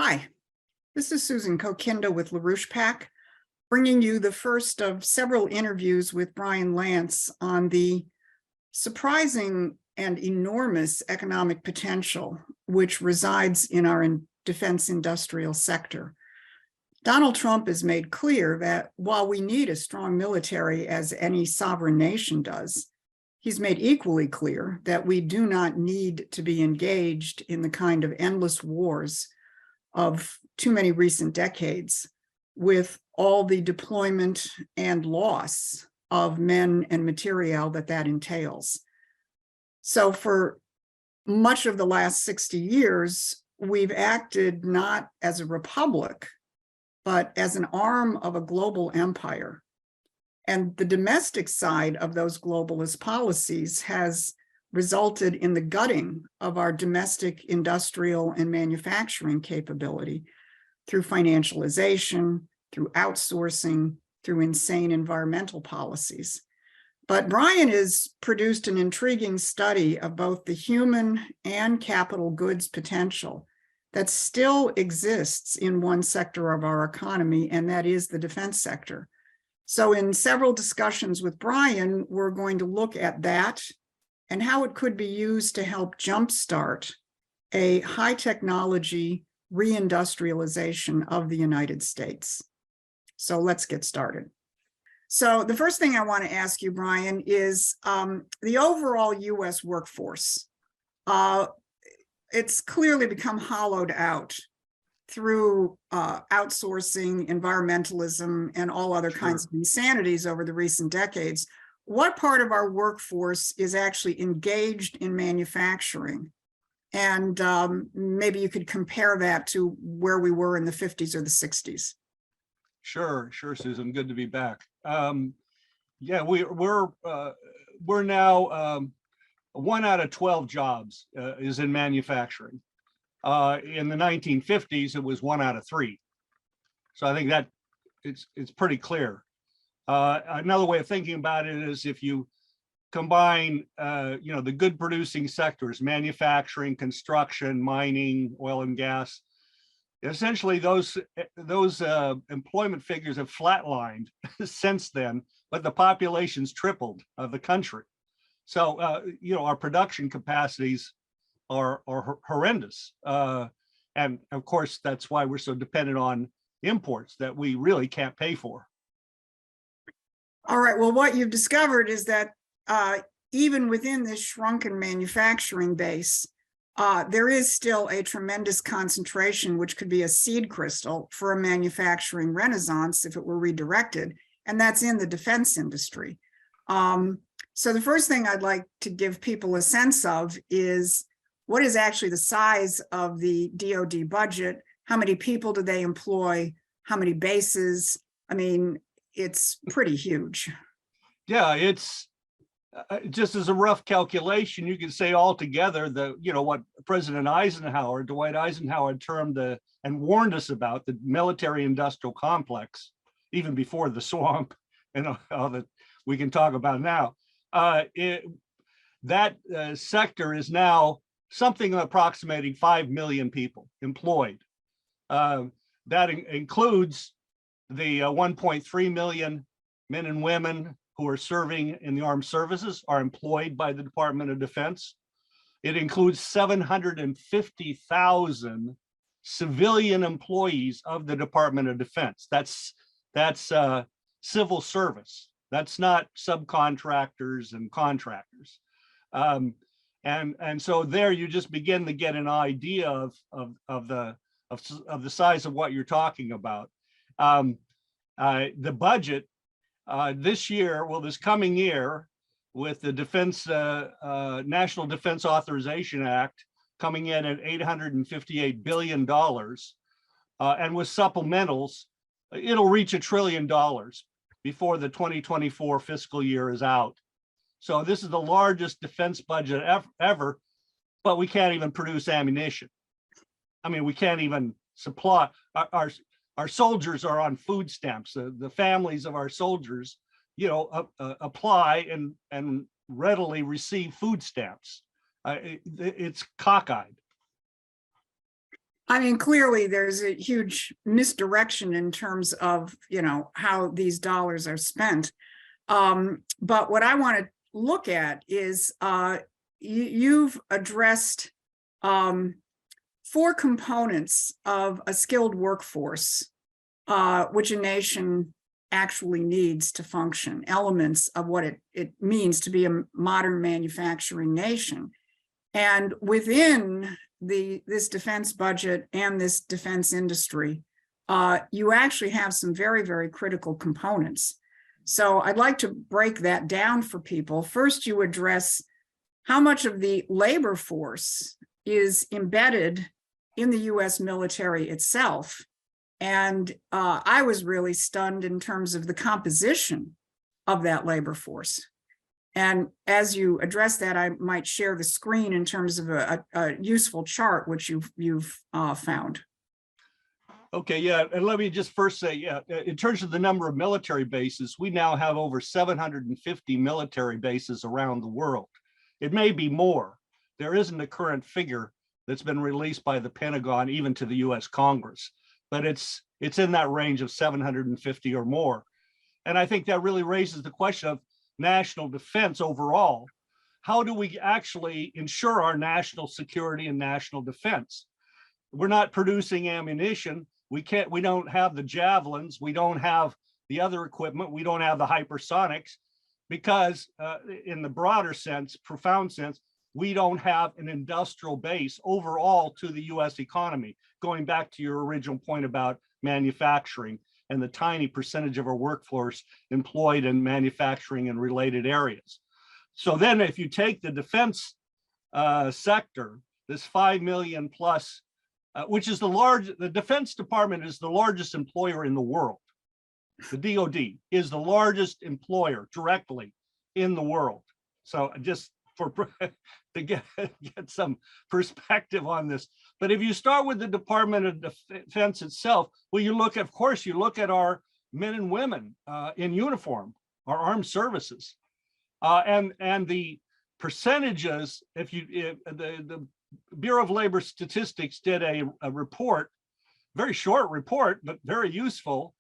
Hi, this is Susan Kokinda with LaRouche PAC, bringing you the first of several interviews with Brian Lantz on the surprising and enormous economic potential which resides in our defense industrial sector. Donald Trump has made clear that while we need a strong military, as any sovereign nation does, he's made equally clear that we do not need to be engaged in the kind of endless wars of too many recent decades, with all the deployment and loss of men and material that entails. So for much of the last 60 years, we've acted not as a republic, but as an arm of a global empire. And the domestic side of those globalist policies has resulted in the gutting of our domestic industrial and manufacturing capability through financialization, through outsourcing, through insane environmental policies. But Brian has produced an intriguing study of both the human and capital goods potential that still exists in one sector of our economy, and that is the defense sector. So in several discussions with Brian, we're going to look at that and how it could be used to help jumpstart a high technology reindustrialization of the United States. So let's get started. So the first thing I want to ask you, Brian, is the overall US workforce. It's clearly become hollowed out through outsourcing, environmentalism, and all other kinds of insanities over the recent decades. What part of our workforce is actually engaged in manufacturing? And maybe you could compare that to where we were in the 50s or the 60s. Sure, Susan. Good to be back. Yeah, we're now 1 out of 12 jobs is in manufacturing. In the 1950s, it was 1 out of 3. So I think that it's pretty clear. Another way of thinking about it is if you combine, the good producing sectors, manufacturing, construction, mining, oil and gas, essentially those employment figures have flatlined since then, but the population's tripled of the country. So, our production capacities are horrendous. And of course, that's why we're so dependent on imports that we really can't pay for. All right, well, what you've discovered is that even within this shrunken manufacturing base, there is still a tremendous concentration, which could be a seed crystal for a manufacturing renaissance if it were redirected, and that's in the defense industry. So the first thing I'd like to give people a sense of is what is actually the size of the DoD budget? How many people do they employ? How many bases? I mean, it's pretty huge. Yeah, it's just as a rough calculation, you could say altogether what President Eisenhower, Dwight Eisenhower termed and warned us about the military industrial complex, even before the swamp and all that we can talk about now. That sector is now something approximating 5 million people employed. That includes the 1.3 million men and women who are serving in the armed services, are employed by the Department of Defense. It includes 750,000 civilian employees of the Department of Defense. That's civil service. That's not subcontractors and contractors. And so there you just begin to get an idea of the size of what you're talking about. The budget this coming year, with the National Defense Authorization Act coming in at $858 billion, and with supplementals, it'll reach $1 trillion before the 2024 fiscal year is out. So this is the largest defense budget ever, but we can't even produce ammunition. I mean, we can't even supply. Our soldiers are on food stamps. The families of our soldiers, apply and readily receive food stamps. It's cockeyed. I mean, clearly there's a huge misdirection in terms of, how these dollars are spent. But what I want to look at is you've addressed 4 components of a skilled workforce, which a nation actually needs to function, elements of what it means to be a modern manufacturing nation. And within this defense budget and this defense industry, you actually have some very, very critical components. So I'd like to break that down for people. First, you address how much of the labor force is embedded in the US military itself. And I was really stunned in terms of the composition of that labor force. And as you address that, I might share the screen in terms of a useful chart, which you've found. Okay, yeah, and let me just first say, yeah, in terms of the number of military bases, we now have over 750 military bases around the world. It may be more. There isn't a current figure that's been released by the Pentagon, even to the US Congress, but it's in that range of 750 or more. And I think that really raises the question of national defense overall. How do we actually ensure our national security and national defense? We're not producing ammunition. We don't have the javelins. We don't have the other equipment. We don't have the hypersonics because in the broader sense, profound sense, we don't have an industrial base overall to the US economy. Going back to your original point about manufacturing and the tiny percentage of our workforce employed in manufacturing and related areas. So then if you take the defense sector, this 5 million plus, which is the Defense Department is the largest employer in the world. The DoD is the largest employer directly in the world. So just to get some perspective on this. But if you start with the Department of Defense itself, well, you look at our men and women in uniform, our armed services, and the percentages. The Bureau of Labor Statistics did a report, very short report, but very useful,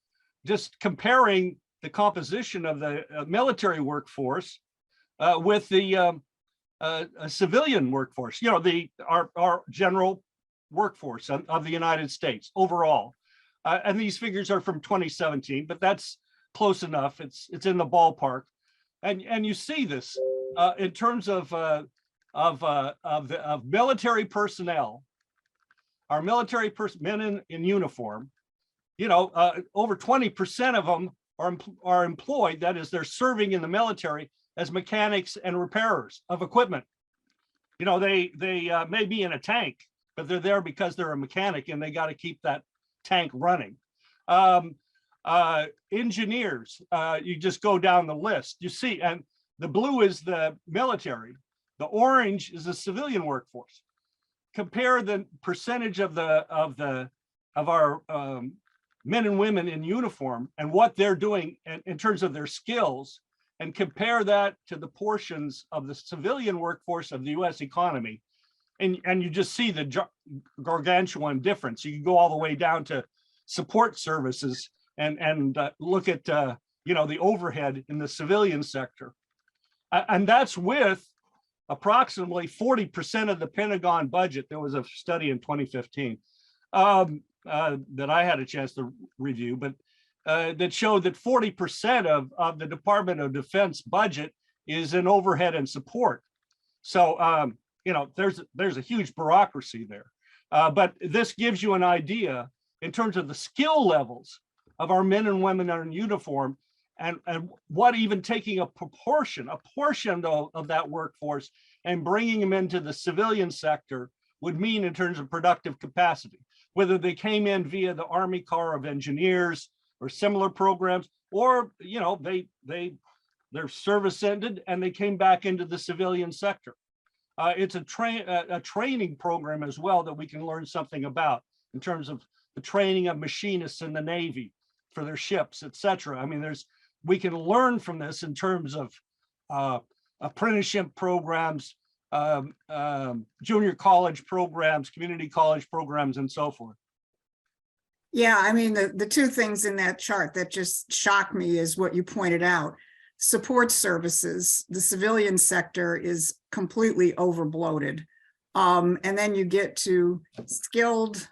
just comparing the composition of the military workforce with the a civilian workforce, our general workforce of the United States overall. And these figures are from 2017, but that's close enough. It's in the ballpark. And you see this in terms of military personnel, our military men in uniform, over 20% of them are employed. That is, they're serving in the military as mechanics and repairers of equipment. They may be in a tank, but they're there because they're a mechanic and they got to keep that tank running. Engineers, you just go down the list. You see, and the blue is the military, the orange is the civilian workforce. Compare the percentage of our men and women in uniform and what they're doing in terms of their skills, and compare that to the portions of the civilian workforce of the US economy. And you just see the gargantuan difference. You can go all the way down to support services and look at the overhead in the civilian sector. And that's with approximately 40% of the Pentagon budget. There was a study in 2015 that I had a chance to review, but that showed that 40% of the Department of Defense budget is in overhead and support. So, there's a huge bureaucracy there. But this gives you an idea in terms of the skill levels of our men and women in uniform, and what even taking a portion of that workforce and bringing them into the civilian sector would mean in terms of productive capacity, whether they came in via the Army Corps of Engineers or similar programs, or their service ended and they came back into the civilian sector. It's a training program as well that we can learn something about in terms of the training of machinists in the Navy for their ships, etc. I mean, we can learn from this in terms of apprenticeship programs, junior college programs, community college programs, and so forth. Yeah, I mean, the two things in that chart that just shocked me is what you pointed out. Support services, the civilian sector is completely overbloated. And then you get to skilled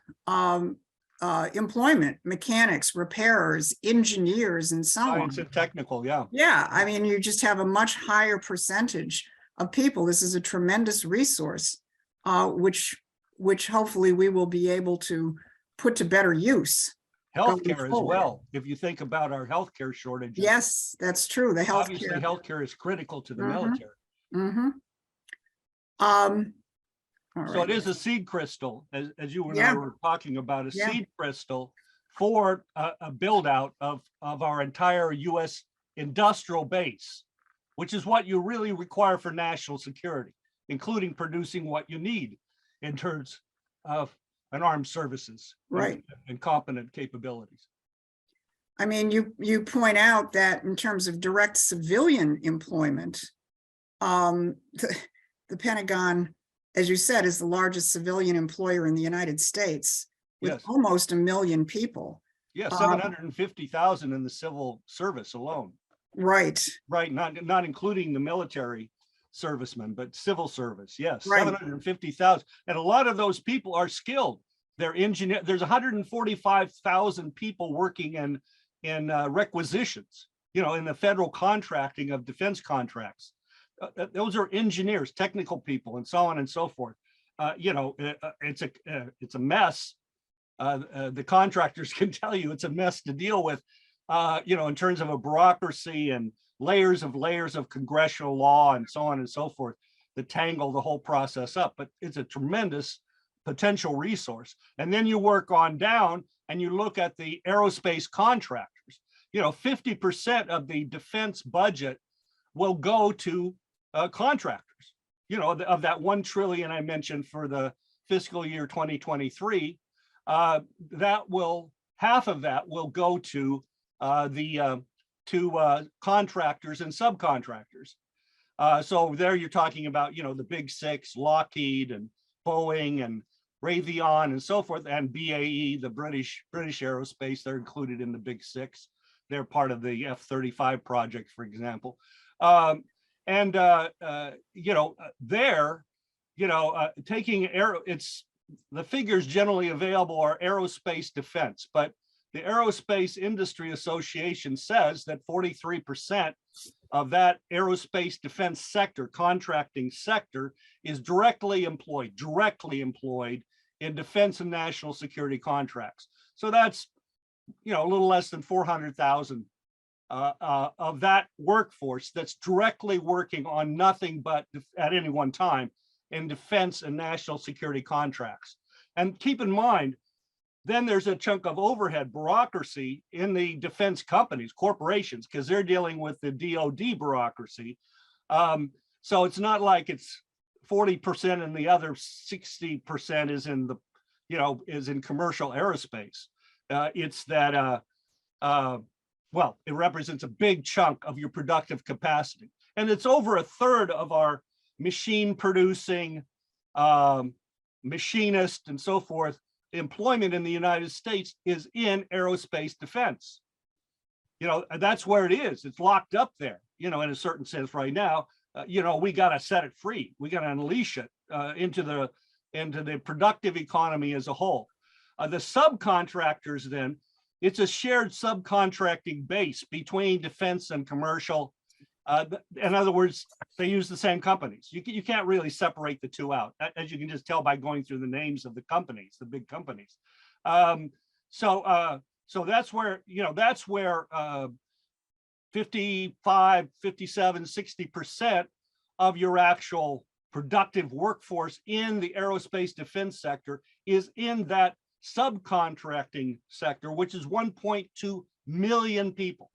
employment, mechanics, repairers, engineers, and so on. Science and technical, yeah. Yeah, I mean, you just have a much higher percentage of people. This is a tremendous resource, which hopefully we will be able to put to better use. Healthcare as well. If you think about our healthcare shortages. Yes, that's true. The Obviously, healthcare. healthcare is critical to the military. Mm-hmm. So it is a seed crystal, as you and I Yeah. were talking about, a Yeah. seed crystal for a build out of our entire U.S. industrial base, which is what you really require for national security, including producing what you need in terms of an armed services, Right. and competent capabilities. I mean, you point out that in terms of direct civilian employment, the Pentagon, as you said, is the largest civilian employer in the United States with Yes. almost 1 million people. Yeah, 750,000 in the civil service alone. Right. Right, not including the military servicemen, but civil service. Yes, Right. 750,000, and a lot of those people are skilled. They're engineer. There's 145,000 people working in requisitions. You know, in the federal contracting of defense contracts. Those are engineers, technical people, and so on and so forth. You know, it's a mess. The contractors can tell you it's a mess to deal with. You know, in terms of a bureaucracy and layers of congressional law and so on and so forth that tangle the whole process up. But it's a tremendous potential resource. And then you work on down and you look at the aerospace contractors. You know, 50% of the defense budget will go to contractors. You know, of that 1 trillion I mentioned for the fiscal year 2023, half of that will go to contractors and subcontractors. So there you're talking about, you know, the big six, Lockheed and Boeing and Raytheon and so forth, and BAE, the British aerospace, they're included in the big six. They're part of the F-35 project, for example. You know, taking it's the figures generally available are aerospace defense, but the Aerospace Industry Association says that 43% of that aerospace defense sector, contracting sector, is directly employed in defense and national security contracts. So that's, you know, a little less than 400,000 of that workforce that's directly working on nothing but at any one time in defense and national security contracts. And keep in mind, then there's a chunk of overhead bureaucracy in the defense companies, corporations, because they're dealing with the DoD bureaucracy. So it's not like it's 40% and the other 60% is in the, you know, is in commercial aerospace. It's that, well, it represents a big chunk of your productive capacity. And it's over a third of our machine producing, machinist and so forth employment in the United States is in aerospace defense. You know, that's where it is. It's locked up there, you know, in a certain sense right now. You know, we got to set it free. We got to unleash it into the productive economy as a whole. The subcontractors, then, it's a shared subcontracting base between defense and commercial. In other words, they use the same companies. You can't really separate the two out, as you can just tell by going through the names of the companies, the big companies. So that's where, you know, that's where 55, 57, 60% of your actual productive workforce in the aerospace defense sector is in that subcontracting sector, which is 1.2 million people.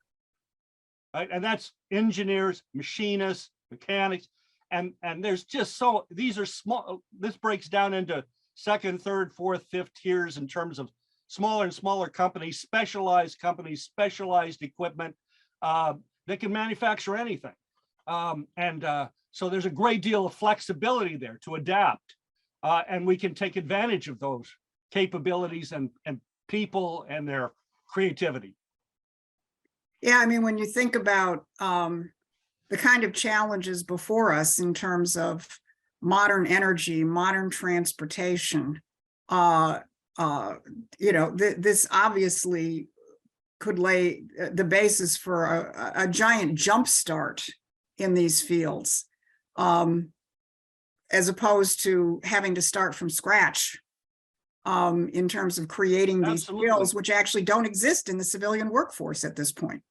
Right? And that's engineers, machinists, mechanics, and there's just so, these are small, this breaks down into second, third, fourth, fifth tiers in terms of smaller and smaller companies, specialized equipment that can manufacture anything. So there's a great deal of flexibility there to adapt. And we can take advantage of those capabilities and people and their creativity. Yeah, I mean, when you think about the kind of challenges before us in terms of modern energy, modern transportation, this obviously could lay the basis for a giant jumpstart in these fields, as opposed to having to start from scratch in terms of creating these skills, which actually don't exist in the civilian workforce at this point.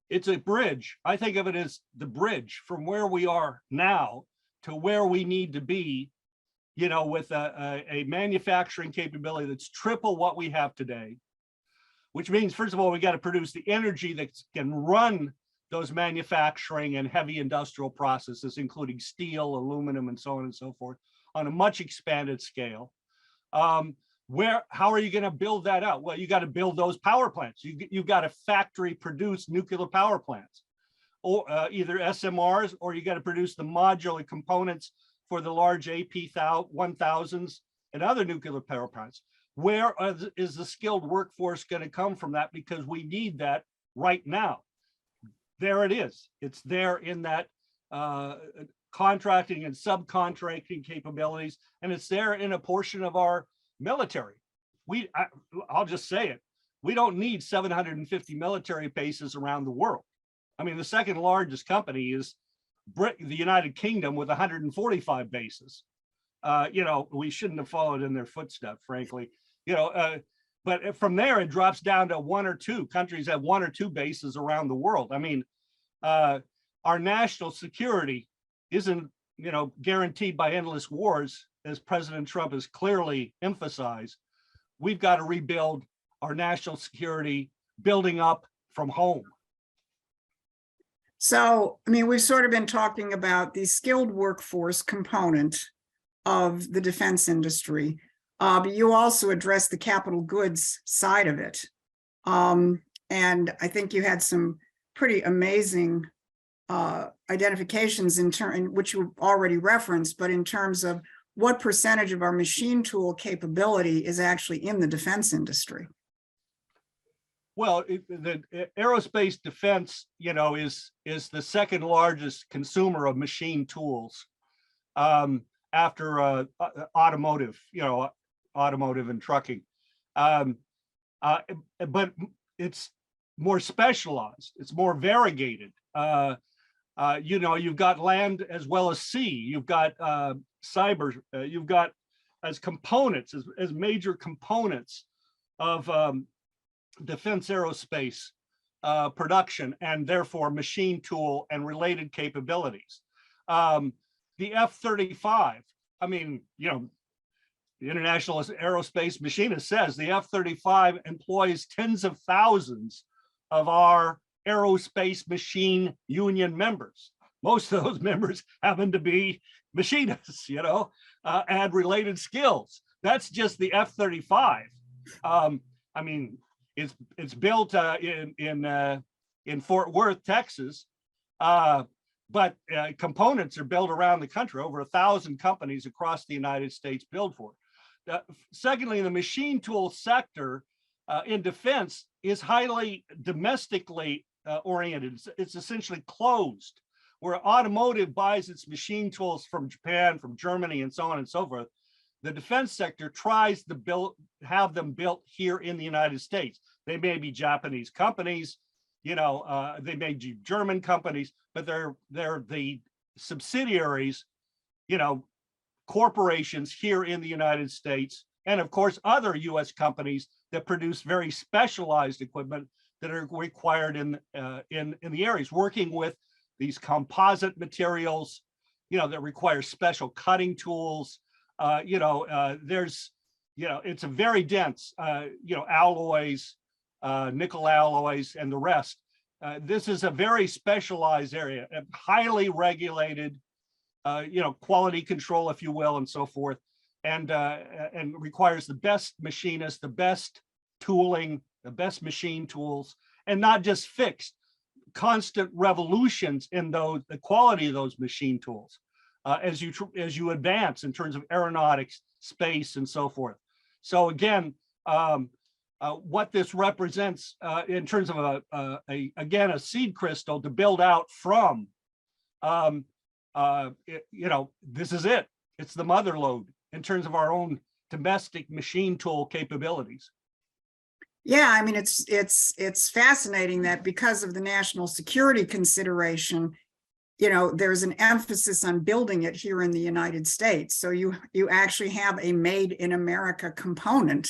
It's a bridge. I think of it as the bridge from where we are now to where we need to be, with a manufacturing capability that's triple what we have today, which means, first of all, we got to produce the energy that can run those manufacturing and heavy industrial processes, including steel, aluminum, and so on and so forth, on a much expanded scale. How are you going to build that out? Well, you got to build those power plants. You've got to factory produce nuclear power plants, or either SMRs, or you got to produce the modular components for the large AP1000s and other nuclear power plants. Where is the skilled workforce going to come from that? Because we need that right now. There it is. It's there in that contracting and subcontracting capabilities, and it's there in a portion of our military. I'll just say it. We don't need 750 military bases around the world. I mean, the second largest company is the United Kingdom with 145 bases. We shouldn't have followed in their footsteps, frankly. But from there, it drops down to one or two. Countries have one or two bases around the world. I mean, our national security isn't, guaranteed by endless wars, as President Trump has clearly emphasized. We've got to rebuild our national security, building up from home. So, I mean, we've sort of been talking about the skilled workforce component of the defense industry, but you also addressed the capital goods side of it. And I think you had some pretty amazing identifications in which you already referenced, but in terms of what percentage of our machine tool capability is actually in the defense industry. Well, the aerospace defense, is the second largest consumer of machine tools after automotive, automotive and trucking. But it's more specialized. It's more variegated. You've got land as well as sea. You've got cyber. You've got as components, as major components of defense aerospace production, and therefore machine tool and related capabilities. The F-35, I mean, the International Aerospace Machinist says the F-35 employs tens of thousands of our aerospace machine union members. Most of those members happen to be machinists, and related skills. That's just the F-35. I mean, it's built in Fort Worth, Texas, but components are built around the country. Over 1,000 companies across the United States build for it. Secondly, the machine tool sector in defense is highly domestically oriented. It's essentially closed, where automotive buys its machine tools from Japan, from Germany, and so on and so forth. The defense sector tries to have them built here in the United States. They may be Japanese companies, they may be German companies, but they're the subsidiaries, corporations here in the United States, and of course other U.S. companies that produce very specialized equipment that are required in the areas, working with these composite materials, that require special cutting tools. It's a very dense, alloys, nickel alloys, and the rest. This is a very specialized area, highly regulated, quality control, if you will, and so forth, and requires the best machinists, the best tooling, the best machine tools, and not just fixed. constant revolutions in the quality of those machine tools as you advance in terms of aeronautics, space, and so forth. So again, what this represents in terms of again a seed crystal to build out from, this is it. It's the mother lode in terms of our own domestic machine tool capabilities. Yeah, I mean, it's fascinating that because of the national security consideration, there's an emphasis on building it here in the United States. So you actually have a made in America component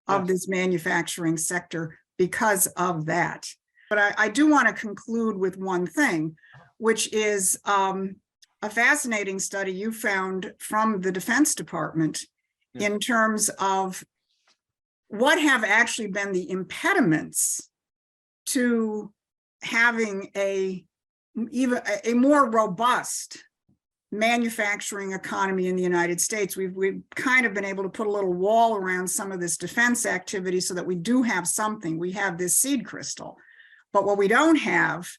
of this manufacturing sector because of that. But I do want to conclude with one thing, which is a fascinating study you found from the Defense Department in terms of what have actually been the impediments to having even a more robust manufacturing economy in the United States. We've kind of been able to put a little wall around some of this defense activity so that we do have something. We have this seed crystal, but what we don't have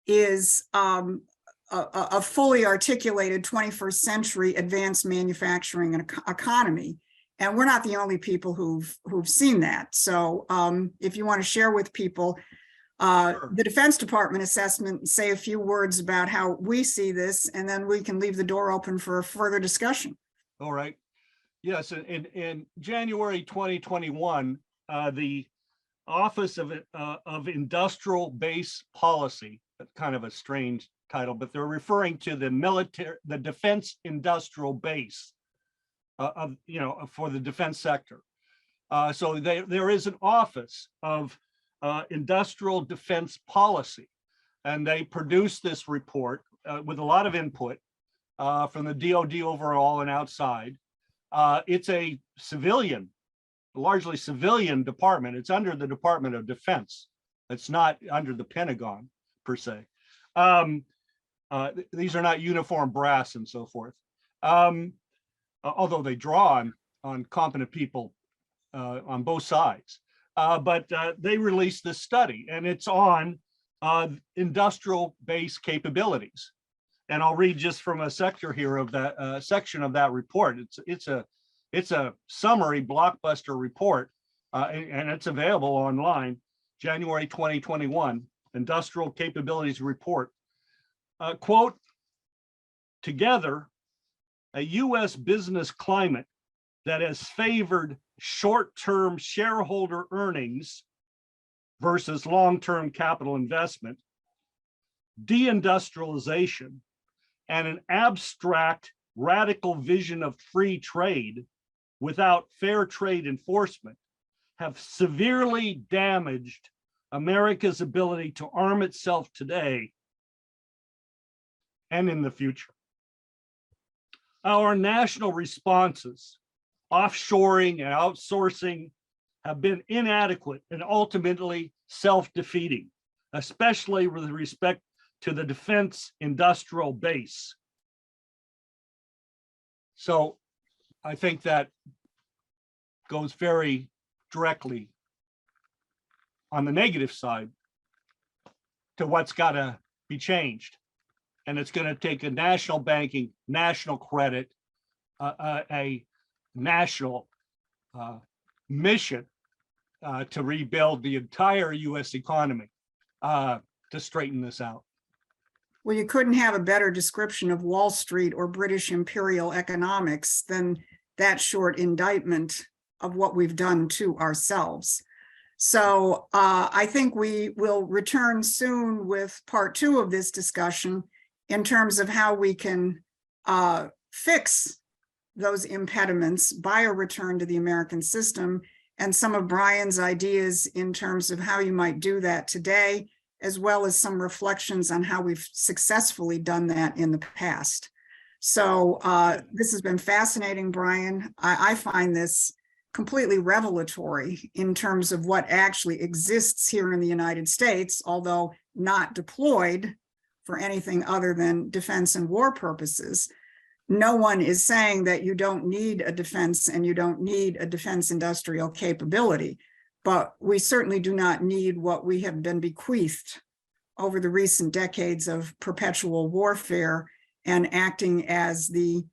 is a fully articulated 21st century advanced manufacturing economy. And we're not the only people who've seen that. So if you want to share with people the Defense Department assessment, say a few words about how we see this, and then we can leave the door open for a further discussion. All right. Yes, in January 2021, the Office of Industrial Base Policy, kind of a strange title, but they're referring to the defense industrial base for the defense sector. So there is an Office of Industrial Defense Policy, and they produced this report with a lot of input from the DoD overall and outside. It's a largely civilian department. It's under the Department of Defense. It's not under the Pentagon per se. These are not uniform brass and so forth. Although they draw on competent people on both sides. But they released this study, and it's on industrial base capabilities. And I'll read just from a sector here of that section of that report. It's a summary blockbuster report, and it's available online. January 2021 Industrial Capabilities Report. Quote, together, a U.S. business climate that has favored short-term shareholder earnings versus long-term capital investment, deindustrialization, and an abstract radical vision of free trade without fair trade enforcement have severely damaged America's ability to arm itself today and in the future. Our national responses, offshoring and outsourcing, have been inadequate and ultimately self-defeating, especially with respect to the defense industrial base. So I think that goes very directly on the negative side to what's got to be changed. And it's going to take a national banking, national credit, a national mission to rebuild the entire U.S. economy to straighten this out. Well, you couldn't have a better description of Wall Street or British imperial economics than that short indictment of what we've done to ourselves. So I think we will return soon with part 2 of this discussion in terms of how we can fix those impediments by a return to the American system, and some of Brian's ideas in terms of how you might do that today, as well as some reflections on how we've successfully done that in the past. So this has been fascinating, Brian. I find this completely revelatory in terms of what actually exists here in the United States, although not deployed for anything other than defense and war purposes. No one is saying that you don't need a defense and you don't need a defense industrial capability, but we certainly do not need what we have been bequeathed over the recent decades of perpetual warfare and acting as the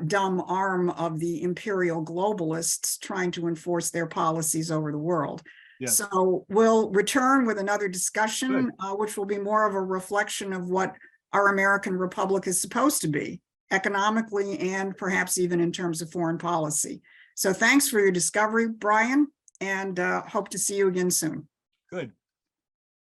dumb arm of the imperial globalists trying to enforce their policies over the world. Yes. So we'll return with another discussion, Good. which will be more of a reflection of what our American Republic is supposed to be, economically and perhaps even in terms of foreign policy. So thanks for your discovery, Brian, and hope to see you again soon. Good.